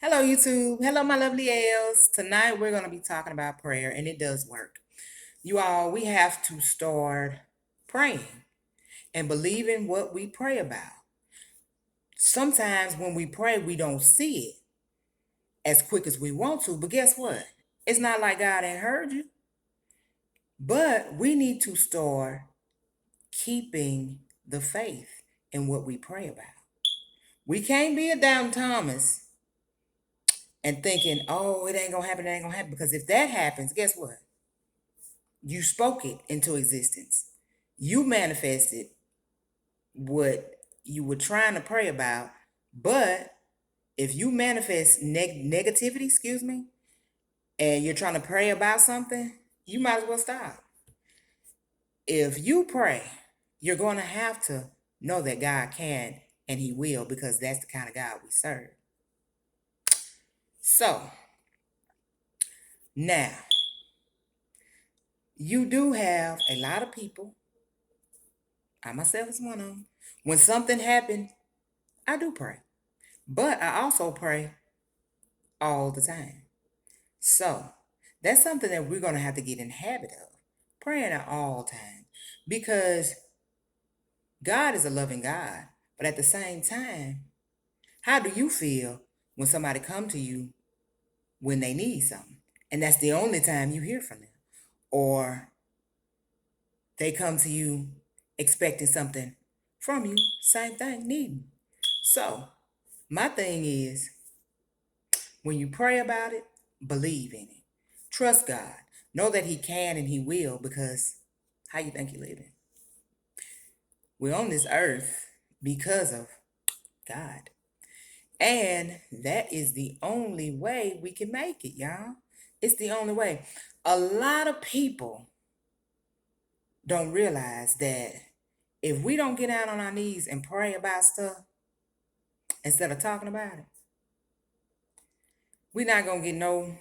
Hello, YouTube. Hello, my lovely elves. Tonight we're going to be talking about prayer, and it does work. You all, we have to start praying and believing what we pray about. Sometimes when we pray, we don't see it as quick as we want to, but guess what? It's not like God ain't heard you, but we need to start keeping the faith in what we pray about. We can't be a down Thomas and thinking, oh, it ain't gonna happen, it ain't gonna happen. Because if that happens, guess what? You spoke it into existence. You manifested what you were trying to pray about. But if you manifest negativity, excuse me, and you're trying to pray about something, you might as well stop. If you pray, you're going to have to know that God can and He will, because that's the kind of God we serve. So now, you do have a lot of people, I myself is one of them. When something happened, I do pray. But I also pray all the time. So that's something that we're going to have to get in habit of, praying at all times, because God is a loving God. But at the same time, how do you feel when somebody come to you when they need something? And that's the only time you hear from them. Or they come to you expecting something from you, same thing, needing. So my thing is, when you pray about it, believe in it. Trust God. Know that He can and He will, because how you think you're living? We're on this earth because of God. And that is the only way we can make it, y'all. It's the only way. A lot of people don't realize that if we don't get out on our knees and pray about stuff instead of talking about it, we're not gonna get no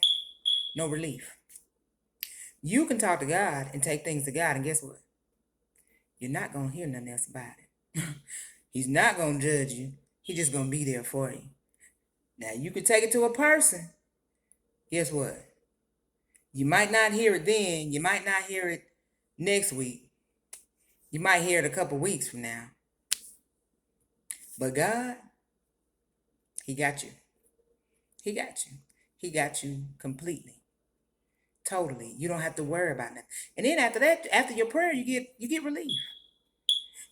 relief. You can talk to God and take things to God, and guess what? You're not going to hear nothing else about it. He's not going to judge you. He's just going to be there for you. Now, you can take it to a person. Guess what? You might not hear it then. You might not hear it next week. You might hear it a couple weeks from now. But God, He got you. He got you. He got you completely. Totally. You don't have to worry about nothing. And then after that, after your prayer, you get relief.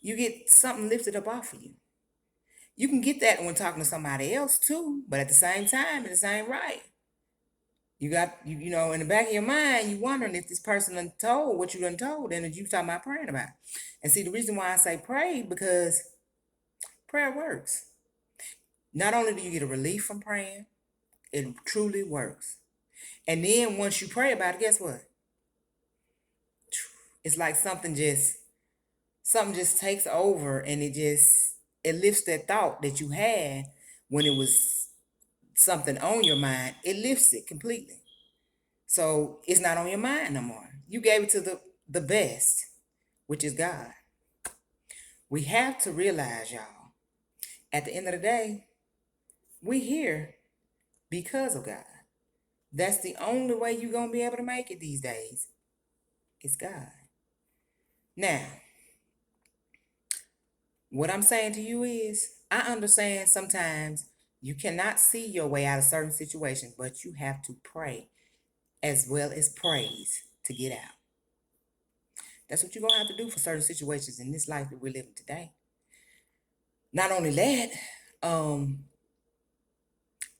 You get something lifted up off of you. You can get that when talking to somebody else too, but at the same time, it ain't right. You got you know in the back of your mind, you wondering if this person done told what you done told, and that you talking about praying about. And see, the reason why I say pray, because prayer works. Not only do you get a relief from praying, it truly works. And then once you pray about it, guess what? It's like something just takes over, and it lifts that thought that you had when it was something on your mind. It lifts it completely. So it's not on your mind no more. You gave it to the best, which is God. We have to realize, y'all, at the end of the day, we here because of God. That's the only way you're gonna be able to make it these days. It's God. Now, what I'm saying to you is, I understand sometimes you cannot see your way out of certain situations, but you have to pray as well as praise to get out. That's what you're gonna have to do for certain situations in this life that we're living today. Not only that, um,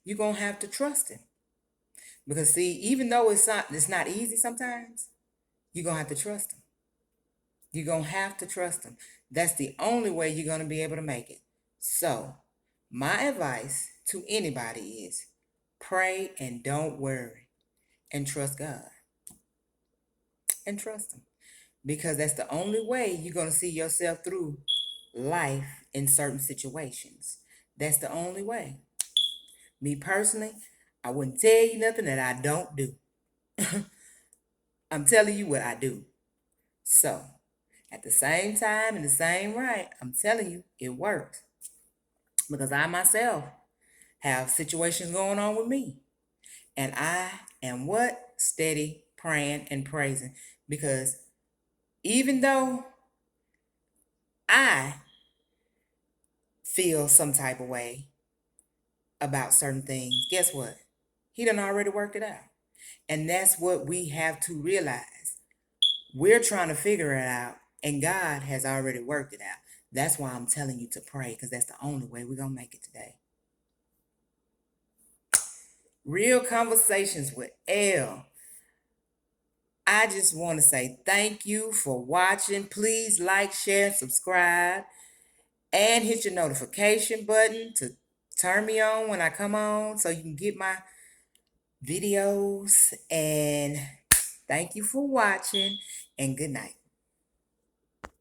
you're gonna have to trust Him, because see, even though it's not easy sometimes, you're gonna have to trust Him. You're gonna have to trust Him. That's the only way you're gonna be able to make it. So, my advice to anybody is, pray and don't worry, and trust God, and trust Him, because that's the only way you're gonna see yourself through life in certain situations. That's the only way. Me personally, I wouldn't tell you nothing that I don't do. I'm telling you what I do. So, at the same time, in the same right, I'm telling you, it works. Because I myself have situations going on with me. And I am what? Steady praying and praising. Because even though I feel some type of way about certain things, guess what? He done already worked it out. And that's what we have to realize. We're trying to figure it out, and God has already worked it out. That's why I'm telling you to pray, because that's the only way we're going to make it today. Real Conversations with Elle. I just want to say thank you for watching. Please like, share, subscribe, and hit your notification button to turn me on when I come on so you can get my videos. And thank you for watching, and good night.